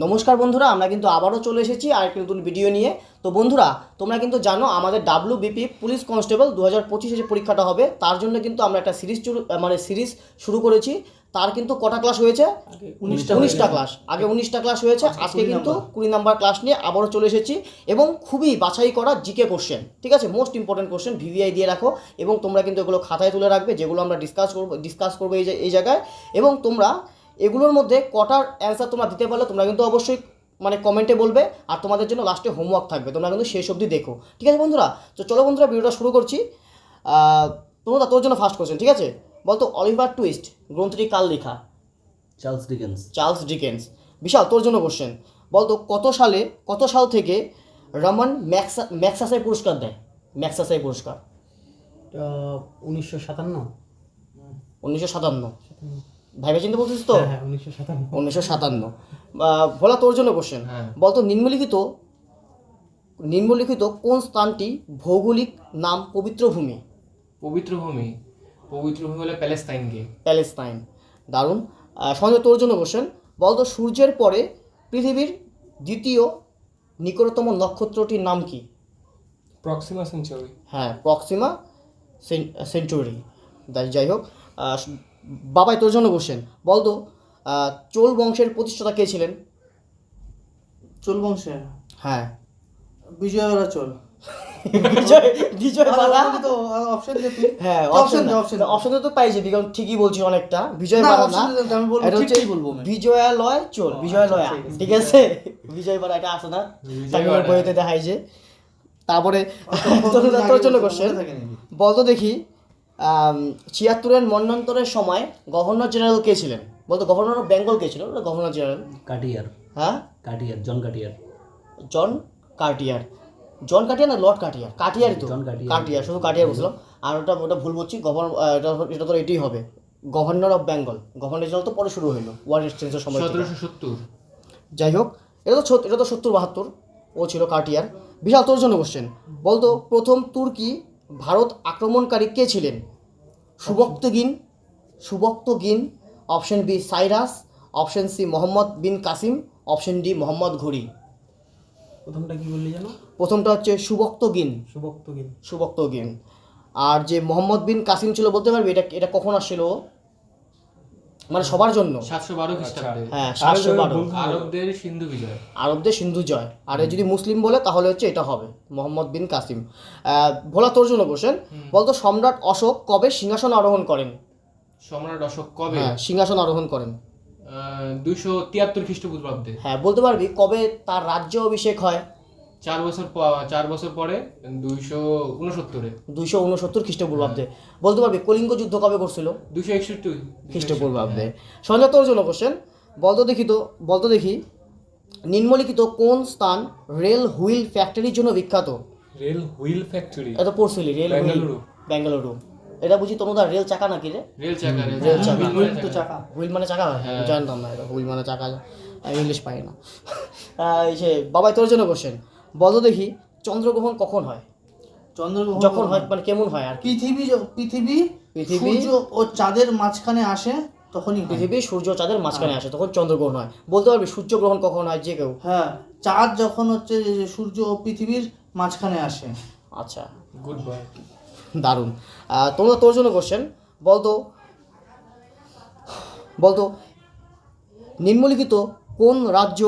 নমস্কার বন্ধুরা, আমরা কিন্তু আবারও চলে এসেছি আর একটি নতুন ভিডিও নিয়ে। তো বন্ধুরা, তোমরা কিন্তু জানো আমাদের WBP পুলিশ কনস্টেবল 2025 যে পরীক্ষাটা হবে তার জন্য কিন্তু আমরা একটা সিরিজ শুরু করেছি। তার কিন্তু কটা ক্লাস হয়েছে? 19টা ক্লাস। আগে 19টা ক্লাস হয়েছে, আজকে কিন্তু 20 নাম্বার ক্লাস নিয়ে আবারও চলে এসেছি এবং খুবই বাছাই করা জিকে কোশ্চেন, ঠিক আছে, মোস্ট ইম্পর্টেন্ট কোশ্চেন ভিভিআই দিয়ে রাখো এবং তোমরা কিন্তু এগুলো খাতায় তুলে রাখবে, যেগুলো আমরা ডিসকাস করবো এই জায়গায়। এবং তোমরা এগুলোর মধ্যে কটার অ্যান্সার তোমরা দিতে পারলে তোমরা কিন্তু অবশ্যই কমেন্টে বলবে, আর তোমাদের জন্য লাস্টে হোমওয়ার্ক থাকবে, তোমরা কিন্তু শেষ অবধি দেখো, ঠিক আছে বন্ধুরা? তো চলো বন্ধুরা, ভিডিওটা শুরু করছি। তোমরা তোর জন্য ফার্স্ট কোশ্চেন, ঠিক আছে? বলতো অলিভার টুইস্ট গ্রন্থটি কার লেখা? Charles Dickens. বিশাল, তোর জন্য কোশ্চেন। বলতো কত সাল থেকে রমন ম্যাগসাসে পুরস্কার দেয়? ম্যাগসাসে পুরস্কার 1957। 1957। ভাইবা চিন্তা বলছিস তো? 1957। ভোলা, তোর জন্য কোশ্চেন। বলতো নিম্নলিখিত কোন স্থানটি ভৌগোলিক নাম পবিত্র ভূমি হলো প্যালেস্তাইন। দারুণ। সঞ্জয়, তোর জন্য কোশ্চেন। বলতো সূর্যের পরে পৃথিবীর দ্বিতীয় নিকটতম নক্ষত্রটির নাম কি? Proxima century. হ্যাঁ, প্রক্সিমা সেঞ্চুরি। যাই হোক, বাবাই, তোর জন্য কোশ্চেন। বলতো চোল বংশের প্রতিষ্ঠাতা কে ছিলেন? চোল বংশের? হ্যাঁ, বিজয়ওয়াড়া চোল। বিজয় বালা। তো অপশন দে তুই। হ্যাঁ, অপশন তো পাই যাবি, কারণ ঠিকই বলছিস অনেকটা। বিজয় বালা না, আমি বলবো ঠিকই বলবো। বিজয়ালয় চোল, বিজয়ালয়া, ঠিক আছে? বিজয় বালা এটা আছে না, তামিলের বইতে দেখাই যে। তারপরে তোর জন্য কোশ্চেন। বলতো দেখি 76-এর মন্বন্তরের সময় গভর্নর জেনারেল কে ছিলেন? বলতো গভর্নর অফ বেঙ্গল কে ছিল? Governor general Cartier. হ্যাঁ, জন কাটিয়ার না লর্ড কাটিয়ার? কাটিয়ারই তো, কাটিয়ার, শুধু কাটিয়ার বলছিলাম। আর ওটা ভুল বলছি, এটা তো এটাই হবে, governor of Bengal. Governor general তো পরে শুরু হলো ওয়ার এক্সচেঞ্জের সময়, 1770। যাই হোক, এটা তো 70-72, ও ছিল কাটিয়ার। বিশাল, তোর জন্য কোশ্চেন। বলতো প্রথম তুর্কি ভারত আক্রমণকারী কে ছিলেন? Sabuktigin, option B Cyrus, option C Mohammad bin Qasim, option D Mohammad Ghori. প্রথমটা কি বললি জানো? প্রথমটা হচ্ছে সুবক্তগিন। আর যে মোহাম্মদ বিন কাসিম ছিল, বলতে পারবি এটা কখন আসছিল? মানে সবার জন্য 712 খ্রিস্টাব্দে। হ্যাঁ, 712। আরবদের সিন্ধু জয়। আর যদি মুসলিম বলে তাহলে হচ্ছে এটা হবে মোহাম্মদ বিন কাসিম। ভোলা, তোর জন্য কোশ্চেন। বলতো সম্রাট অশোক কবে সিংহাসন আরোহণ করেন? সিংহাসন আরোহণ করেন 273 খ্রিস্টপূর্বাব্দে। হ্যাঁ, বলতে পারবি কবে তার রাজ্য অভিষেক হয়? 4 বছর পরে 269 খ্রিস্টপূর্বাব্দে। বলতে পারবি কলিঙ্গ যুদ্ধ কবে করছিল? 261 খ্রিস্টপূর্বাব্দে। সঞ্জয়, তোর জন্য কোশ্চেন। বলতো দেখি নিম্নলিখিত কোন স্থান রেল হুইল ফ্যাক্টরির জন্য বিখ্যাত? রেল হুইল ফ্যাক্টরি এটা পড়ছিলি, রেল হুইল, বেঙ্গালুরু। এটা বুঝি তনুদা রেল চাকা নাকি রে? রেল চাকা। হুইল মানে চাকা হয়, জানতাম না এটা। হুইল মানে চাকা, ইংলিশ পাই না। এই যে বাবাই, তোর জন্য কোশ্চেন। বলতো দেখি চন্দ্রগ্রহণ কখন হয়? চন্দ্রগ্রহণ যখন হয় মানে কেমন হয় আর কি? পৃথিবী সূর্য ও চাঁদের মাঝখানে আসে তখনই হয়। পৃথিবী সূর্য চাঁদের মাঝখানে আসে তখন চন্দ্রগ্রহণ হয়। বলতে পারবি সূর্যগ্রহণ কখন হয় যে কেউ? হ্যাঁ, চাঁদ যখন হচ্ছে সূর্য ও পৃথিবীর মাঝখানে আসে। আচ্ছা, গুড বয়, দারুণ। তোর জন্য কোশ্চেন। বলতো নিম্নলিখিত কোন রাজ্য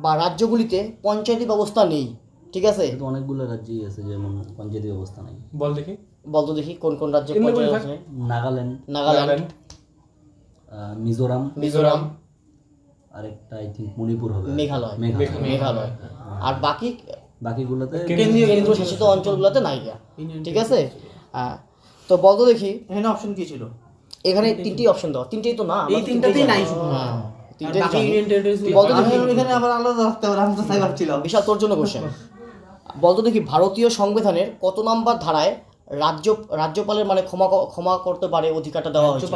বা রাজ্যগুলিতে পঞ্চায়েতি ব্যবস্থা নেই? ঠিক আছে, অনেকগুলো রাজ্যই আছে যেমন পঞ্চায়েতি ব্যবস্থা নেই। বলতো দেখি কোন কোন রাজ্যে পঞ্চায়েত ব্যবস্থা নেই? নাগাল্যান্ড, মিজোরাম, আরেকটা আই থিঙ্ক মণিপুর হবে, মেঘালয়। আর বাকিগুলোতে কেন্দ্র শাসিত অঞ্চলগুলোতে নাই গা, ঠিক আছে? তো বলতো দেখি এখানে অপশন কি ছিল? এখানে তিনটি অপশন দাও। তিনটেই তো না, এই তিনটাতেই নাই শুধু। বলতো দেখি এখানে আবার আলাদা রাখতে পারে, আমি তো তাই ভাবছিলাম। বিশাল, তোর জন্য কোশ্চেন। বলতো দেখি ভারতীয় সংবিধানের কত নাম্বার ধারায় রাজ্যপালের ক্ষমা করতে পারে অধিকারটা দেওয়া হয়েছে?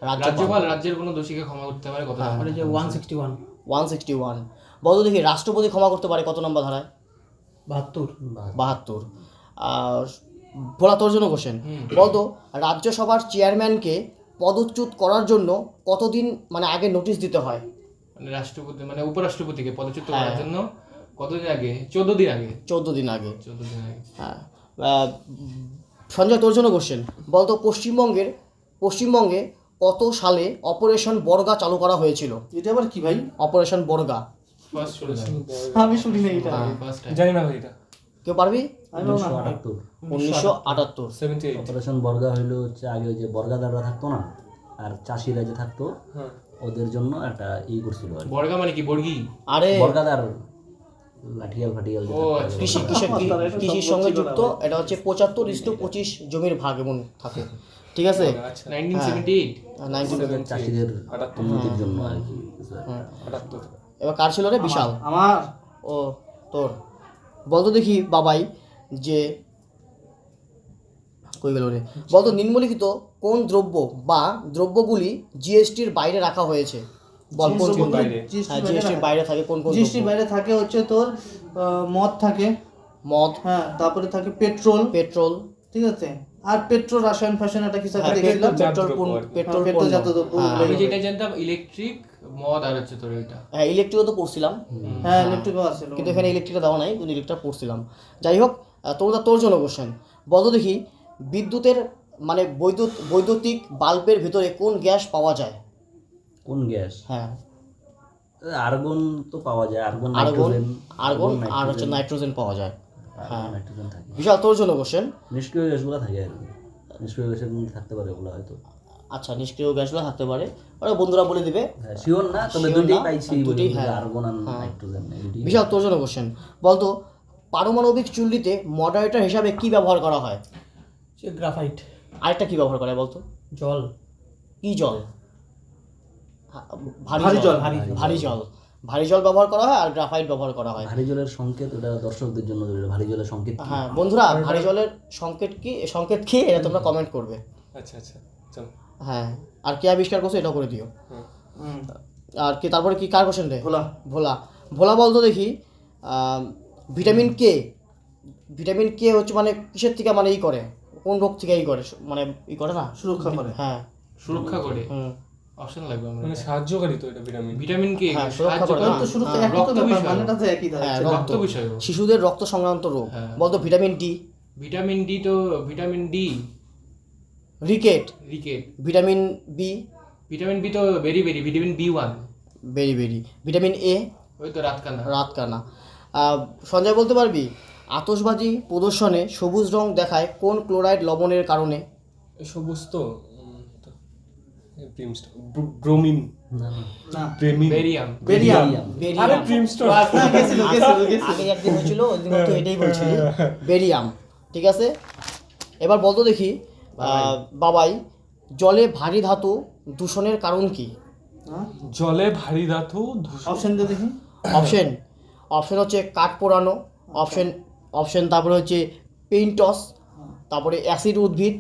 রাজ্যপাল রাজ্যের কোনো দোষীকে ক্ষমা করতে পারে কত নম্বরে? 161। বলতো দেখি রাষ্ট্রপতি ক্ষমা করতে পারে কত নম্বর ধারায়? 72। ভোলা, তোর জন্য কোশ্চেন। বলতো রাজ্যসভার চেয়ারম্যানকে পদচ্যুত করার জন্য কতদিন আগে নোটিশ দিতে হয়? মানে রাষ্ট্রপতি মানে উপরাষ্ট্রপতিকে পদচ্যুত হ্যাঁ। করার জন্য কতদিন আগে 14 দিন আগে 14 দিন আগে। 14 দিন আগে হ্যাঁ। সঞ্জয় তোর জন্য কোশ্চেন, বলতো পশ্চিমবঙ্গে কত সালে অপারেশন বর্গা চালু করা হয়েছিল? এটা আবার কি ভাই? অপারেশন বর্গা ফার্স্ট শুনলাম আমি শুনি না এটা। ফার্স্ট টাইম জানি না ভাই এটা কেউ পারবি? আমি বলবো না। 1978। 78 অপারেশন বর্গা হইলো হচ্ছে আগে ওই যে বর্গাদাররা থাকতো না, আর চাষিরা যে থাকতো হ্যাঁ ওদের জন্য একটা করছিল আর কি। বর্গা মানে কি বর্গি? আরে বর্গাদার লাঠিয়াল ফাটিয়াল যে ও, থাকতো, আচ্ছা। কৃষির সঙ্গে যুক্ত, এটা হচ্ছে 75:25 জমির ভাগ এমন থাকে, ঠিক আছে? আচ্ছা 1978 19 চাষিদের উন্নতির জন্য আর কি। 78 এবার কার ছিল রে? বিশাল। আমার ও তোর বলতো দেখি বাবাই, যে কই গেল রে, বলতো নিম্নলিখিত কোন দ্রব্য বা দ্রব্যগুলি জিএসটির বাইরে রাখা হয়েছে? বল কোন কোন? বাইরে। হ্যাঁ, জিএসটির বাইরে থাকে কোন কোন জিএসটির দ্রব্য? বাইরে থাকে হচ্ছে তোর মদ থাকে, মদ, হ্যাঁ, তারপরে থাকে পেট্রোল, পেট্রোল, ঠিক আছে, আর পেট্রোল রাসায়ন ফাসায়ন একটা কিছু একটা হ্যাঁ, দেখছিলাম। পেট্রোল পণ্য, পেট্রোল পেট্রোলজাত পণ্য। দ্রব্য। হ্যাঁ, আমি যেটা জানতাম ইলেকট্রিক মদ আর হচ্ছে তোর এটা হ্যাঁ, ইলেকট্রিকও তো পড়ছিলাম, হ্যাঁ, ইলেকট্রিকও আছে। কিন্তু এখানে ইলেকট্রিকটা দেওয়া নাই, কিন্তু ইলেকট্রিকটা পড়ছিলাম। যাই হোক, তোর জন্য কোশ্চেন, বলতো দেখি বিদ্যুতের মানে বৈদ্যুতিক বাল্বের ভিতরে কোন গ্যাস পাওয়া যায়? কোন গ্যাস? হ্যাঁ, আর্গন তো পাওয়া যায়, আর্গন আর্গন, নাইট্রোজেন, আর্গন আর হচ্ছে নাইট্রোজেন পাওয়া যায়। হ্যাঁ, নাইট্রোজেন থাকে। বিশাল তোর জন্য কোশ্চেন। নিষ্ক্রিয় গ্যাসগুলো থাকে আর কি, নিষ্ক্রিয় গ্যাসের মধ্যে থাকতে পারে ওগুলো হয়তো। আচ্ছা, নিষ্ক্রিয় গ্যাসগুলো থাকতে পারে, ওরা বন্ধুরা বলে দিবে। হ্যাঁ শিওর না, তবে Sure দুটোই না, পাইছি, দুটোই, হ্যাঁ। আর্গন আর হ্যাঁ। নাইট্রোজেন এই দুটোই। বিশাল তোর জন্য কোশ্চেন, বলতো পারমাণবিক চুল্লিতে মডারেটর হিসাবে কি ব্যবহার করা হয়? গ্রাফাইট, আরেকটা কি ব্যবহার করা হয় বলতো? জল, কি জল? ভারী ভারী জল, জল, ভারী জল ব্যবহার করা হয়, আর গ্রাফাইট ব্যবহার করা হয়। ভারী জলের সংকেত, ওটা দর্শকদের জন্য ভারী জলের সংকেত কি? হ্যাঁ বন্ধুরা, ভারী জলের সংকেত কি এটা তোমরা কমেন্ট করবে। আচ্ছা আচ্ছা চলো হ্যাঁ, আর কে আবিষ্কার করছো এটাও করে দিও। হুম, আর কি তারপরে কি কার কোশ্চেন রে? ভোলা, ভোলা বলতো দেখি ভিটামিন কে হচ্ছে মানে কিসের থেকে মানে ই করে, কোন রোগ থেকে ই করে, মানে ই করে না, সুরক্ষা করে। হ্যাঁ, সুরক্ষা করে হুম, অপশন লাগবে আমার মানে সাহায্যকারী তো এটা ভিটামিন ভিটামিন কে হ্যাঁ, সুরক্ষা করে সাহায্য না। তো সুরক্ষা হ্যাঁ, একই তো রক্ত ব্যাপার, বিষয়। মানেটা তো একই হ্যাঁ, দাঁড়াচ্ছে। রক্ত বিষয় শিশুদের রক্ত সংক্রান্ত রোগ। হ্যাঁ। বলতো vitamin D, vitamin D rickets, rickets vitamin B, vitamin B তো ভিটামিন B1 ভিটামিন এ, ওই তো রাতকানা রাতকানা। সঞ্জয় বলতে পারবি আতশবাজি প্রদর্শনে সবুজ রং দেখায় কোন ক্লোরাইড লবণের কারণে? সবুজ তো ব্রোমিন না না, না, ব্রেমিন বেরিয়াম বেরিয়াম। আরে ব্রিমস্টোন হ্যাঁ, গেছিল। আগে একদিন হয়েছিল, ওই দিন তো এটাই বলছিলি, বেরিয়াম, ঠিক আছে। এবার বলতো দেখি বাবাই, জলে ভারী ধাতু দূষণের কারণ কি? হ্যাঁ, জলে ভারী ধাতু দূষণ অপশন দিয়ে দেখি। অপশন হচ্ছে কাঠ পোড়ানো, অপশন তারপরে হচ্ছে পেইন্টস, তারপরে অ্যাসিড উদ্ভিদ,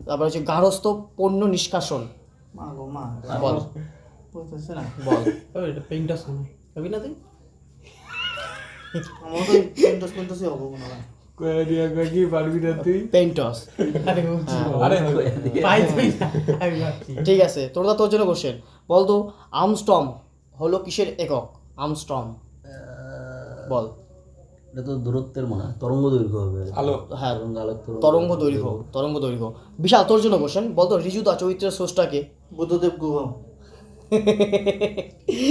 তারপরে হচ্ছে গার্হস্থ পণ্য নিষ্কাশন। মা গো মা, বল বুঝতেছে না। বল এটা পেইন্টাস হবে না তুই? আমার তো পেইন্টাসই হবে মনে হয়। কয়ে দিয়া কয়ে কি পারবি না তুই পেইন্টস। আরে ঠিক আছে, তোর জন্য কোশ্চেন, বলতো আর্মস্ট্রং হলো কিসের একক? আর্মস্ট্রং বল। এটা তো দূরত্বের মনে হয়, তরঙ্গ দৈর্ঘ্য হবে। আলো হ্যাঁ, তরঙ্গ তরঙ্গ দৈর্ঘ্য। বিশাল তোর জন্য কোশ্চেন, বলতো ঋজুদা চরিত্রের স্রষ্টাকে? বুদ্ধদেব গুহ।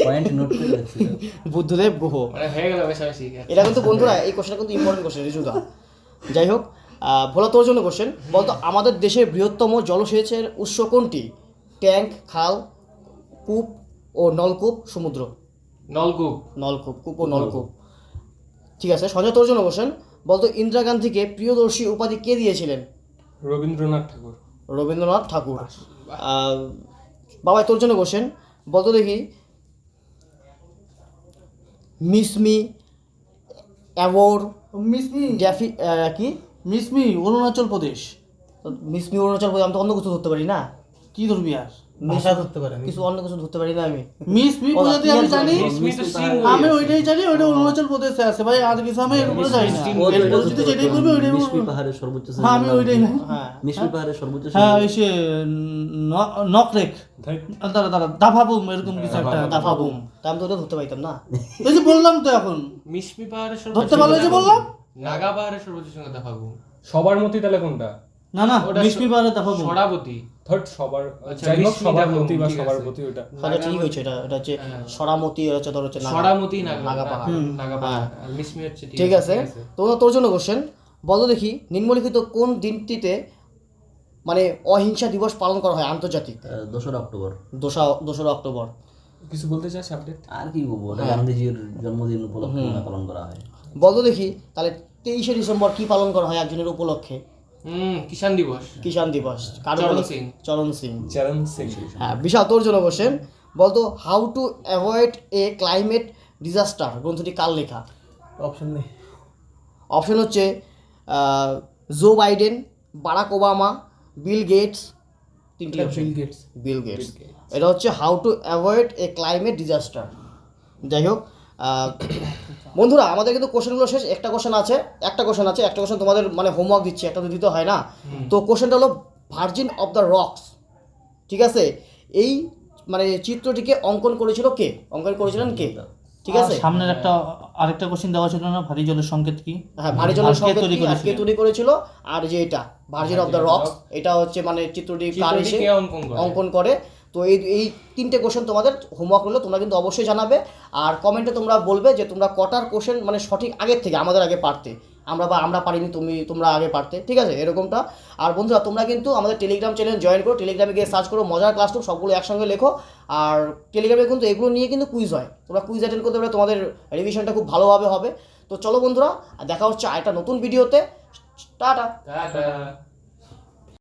পয়েন্ট নোট করে রাখছি। বুদ্ধদেব গুহ। মানে হয়ে গেল বেশি এটা কিন্তু বন্ধুরা, এই কোশ্চেনটা কিন্তু ইম্পর্টেন্ট কোশ্চেন ঋজুদা। যাই হোক, ভোলা তোর জন্য কোশ্চেন, বলতো আমাদের দেশের বৃহত্তম জলসেচের উৎস কোনটি? ট্যাঙ্ক, খাল, কূপ ও নলকূপ, সমুদ্র। নলকূপ কূপ ও নলকূপ। ঠিক আছে, সঞ্জয় তোর জন্য কোশ্চেন, বলতো ইন্দিরা গান্ধীকে প্রিয়দর্শী উপাধি কে দিয়েছিলেন? রবীন্দ্রনাথ ঠাকুর। বাবা তোর জন্য কোশ্চেন, বলতো দেখি মিসমি অ্যাওয়ার্ড মিসমি, কি মিসমি অরুণাচল প্রদেশ। মিসমি অরুণাচল প্রদেশ, আমি তো অন্য কিছু ধরতে পারি না। কি ধরবি আর ভাষা ধরতে পারে কিছু অন্য কিছু ধরতে পারি না আমি। মিস মি প্রজাতি আমি জানি, মিসমি তো সিং আমি ওইটাই জানি, ওইটা অরুণাচল প্রদেশে আছে ভাই, আর কিছু আমি এর উপরে জানি না। এর যদি যেটাই করবে ওইটাই মিসমি পাহাড়ের সর্বোচ্চ হ্যাঁ আমি ওইটাই না। হ্যাঁ মিসমি পাহাড়ের সর্বোচ্চ হ্যাঁ ওই সে নকরেক দাঁড়া দাফাবুম এরকম কিছু একটা। দাফা বুম, তা আমি তো ওটা ধরতে পাইতাম না। এই যে বললাম তো এখন মিসমি পাহাড়ের ধরতে পারলো যে বললাম নাগা পাহাড়ের সর্বোচ্চ সংখ্যা দাফাগু। সবার মতি তাহলে কোনটা? না না ওটা মিসমি পাহাড়ে দাফাবুম। সরাবতী। ধর সবার আচ্ছা, যাই হোক মিসমি সবার দাফাবুম, মতি বা ঠিক সবার আছে। প্রতি ওটা তাহলে ঠিক হয়েছে, এটা এটা হচ্ছে সরামতি, এটা হচ্ছে ধর হচ্ছে নাগা। সরামতি নাগা নাগা পাহাড়। নাগা পাহাড়। আর মিসমি হচ্ছে ঠিক আছে, তোর জন্য কোশ্চেন বলো দেখি, নিম্নলিখিত কোন দিনটিতে মানে অহিংসা দিবস পালন করা হয় আন্তর্জাতিক? 2রা অক্টোবর। 2রা অক্টোবর। কিছু বলতে চাস আপডেট? আর কি বলবো, ওটা গান্ধীজির জন্মদিন উপলক্ষে পালন করা হয়। বলো দেখি তাহলে 23শে ডিসেম্বর কি পালন করা হয় একজনের উপলক্ষে? কিষান দিবস। কিষান দিবস। কার চরণ উপলক্ষে? সিং। চরণ সিং। চরণ সিং। হ্যাঁ বিশাল, তোর জন্য কোশ্চেন বলতো, how to avoid a climate disaster গ্রন্থটি কার লেখা? অপশন নেই। অপশন হচ্ছে Joe Biden, Barack Obama, Bill Gates. তিনটি অপশন। Bill Gates. Bill Gates. এটা হচ্ছে how to avoid a climate disaster. যাই হোক বন্ধুরা, আমাদের কিন্তু কোশ্চেনগুলো শেষ। একটা কোশ্চেন আছে, একটা কোশ্চেন তোমাদের মানে হোমওয়ার্ক দিচ্ছি, একটা তো দিতে হয় না। তো কোশ্চেনটা হলো ভার্জিন অফ দ্য রকস, ঠিক আছে, এই মানে চিত্রটিকে অঙ্কন করেছিল কে? অঙ্কন করেছিলেন কে? ঠিক আছে, আর সামনের একটা আরেকটা কোশ্চেন দেওয়া ছিল না, ভারী জলের সংকেত কি? হ্যাঁ ভারী জলের আর কে সংকেত তৈরি কি, আর কে করেছিলেন? তৈরি করেছিল, আর যে এটা ভার্জিন অফ দ্য রকস, এটা হচ্ছে মানে চিত্রটি কার চিত্রটি এসে কে অঙ্কন করে? অঙ্কন করে। তো এই তিনটে কোশ্চেন তোমাদের হোমওয়ার্ক হলো, তোমরা কিন্তু অবশ্যই জানাবে। আর কমেন্টে তোমরা বলবে যে তোমরা কটার কোশ্চেন মানে সঠিক আগের থেকে আমাদের আগে পারতে, আমরা পারিনি, তোমরা আগে পারতে, ঠিক আছে, এরকমটা। আর বন্ধুরা তোমরা কিন্তু আমাদের টেলিগ্রাম চ্যানেল জয়েন করো, টেলিগ্রামে গিয়ে সার্চ করো মজার ক্লাসরুম, সবগুলো একসঙ্গে লেখো। আর টেলিগ্রামে কিন্তু এগুলো নিয়ে কিন্তু কুইজ হয়, তোমরা কুইজ অ্যাটেন্ড করতে পারলে তোমাদের রিভিশনটা খুব ভালোভাবে হবে। তো চলো বন্ধুরা, দেখা হচ্ছে আরেকটা নতুন ভিডিওতে। টাটা। টাটা।